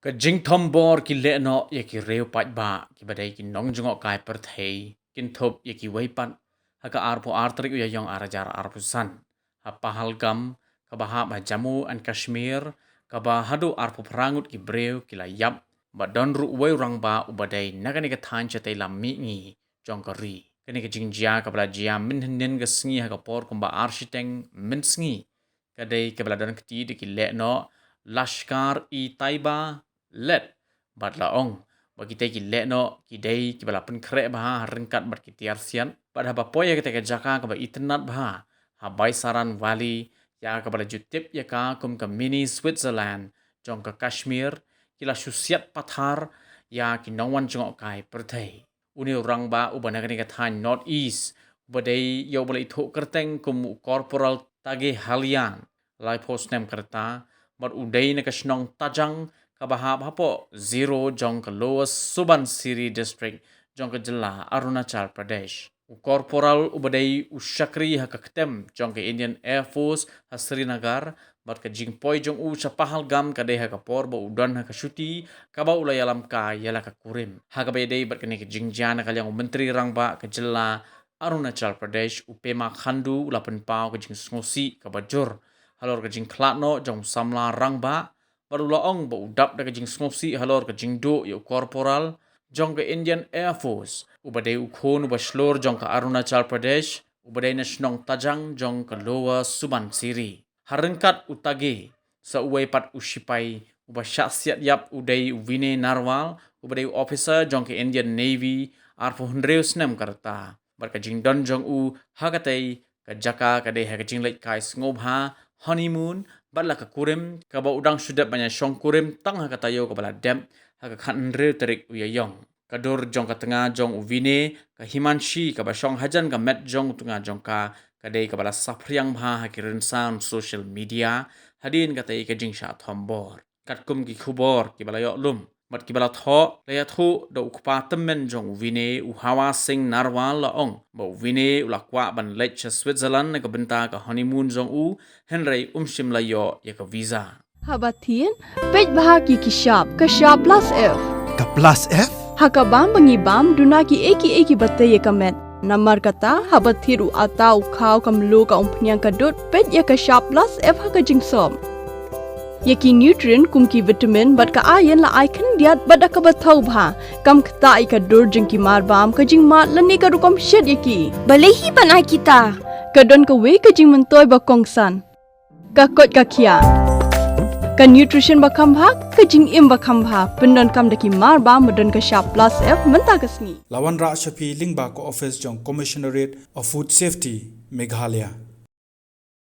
ก็จิงทอมบอร์กิเลนออยากิเร็วปัดบะกิบะได้กินน้องจงอกายประเทศกินทบยากิไว้ปัดหากอาร์พออาร์ตริกอุยยองอาราจารอาร์พุสันหาปะฮัลกัมกับบะฮาบะจามูอันคัชมีร์กับบะฮัดูอาร์พอพรางุดกิเบรวกิลายับบะดอนรุไว้รังบะอุบะได้นักนิกทานจะเตลัมมิงีจงกะรีกันนิกจิงจากับบะจามินเนนกสงีหากปอร์กุมบะอาร์ชิเตงมินสงีกันได้กับบะดอนกตีดิกิเลนอลัชการอีไตบาlet bat la ong bagi te ki le no ki dei ki bala pen kre bah rengkat bat ki tiar sian pada ba poya ke jaka ka ba internet bah ha bai saran valley ya ka bala jutip ya ka kum ka mini Switzerland jong ka Kashmir ki la Siat pathar ya ki nongwan jong kai perthai uni rang ba ubana ka ni ka Thaiñ north east badai yo bala itho kerteng kum corporal tage halian lai post nem kerta bat udai na ka snong tajang kabahab hapo zero jong ka Lower Subansiri district jong ka jilla Arunachal Pradesh u corporal ubadai u shakri ha ka ktem jong ka Indian Air Force ha Srinagar bat ka jingpoi jong u sa Pahalgam ka dei ha ka por ba udan ha ka shuti ka ba ulay alam ka yala ka Kurim ha ka bay dei bat ka ni ka jingjan ka liang menteri rang ba ka jilla Arunachal Pradesh u pema khandu ulapan pau ka jing ngosi ka bajur halor ka jing klatno jong samla rang ba baru laong ba udap da kajing smosi halor kajing do yo corporal jong ka Indian Air Force ubadai ukhon ubashlor jong ka Arunachal Pradesh ubadai na snong tajang jong ka Lower Subansiri harengkat utage sa Uwei pat Shipai ubasyak siat yap udai Vine Narwal ubadai officer jong ka Indian Navy arpo hundreus nem karta bar kajing don jong u hagatai ka jaka kadai ha kajing lait kai ngobha honeymoon badla ka Kurim ka ba udang sudat banyak syong Kurim tang ha katayo ka bala dem ha ka khan re terik uyayong kadur jong ka tengah jong uvine ka Himanshi ka ba syong hajan ka met jong tengah jong ka kadai ka bala sapriang bha ha kirin sound social media hadin ka tai ka jing Shah thombor kat kum ki khubor ki bala yo lum mat ki bala tho laya thu do ukpa temen jong uvine u hawa sing narwal la ong ba uvine ula kwa ban lech Switzerland ka benta ka honeymoon jong u henry shim la yo ya ka visa Habatin pej bahagi ki shop ka shop plus f ka plus f hakabam bangi bam duna ki eki batte ye kamet namar kata habathiru atau khau kam lo ka umpnyang ka dot pej ya ka shop plus f ha ka jingsom yaki nutrient kum ki vitamin bat ka iron la icon diat bat ka bathau bha kam khta I ka dur jing ki mar bam ka jing mat lani ka rukom shet yaki balehi banai kita ka don ka we ka jing mentoy ba kongsan ka kot ka khia ka nutrition ba kham bha ka jing im ba kham bha pendon kam daki mar bam modon ka sharp plus f menta ka sngi lawan ra shapi lingba ko office jong commissionerate of food safety Meghalaya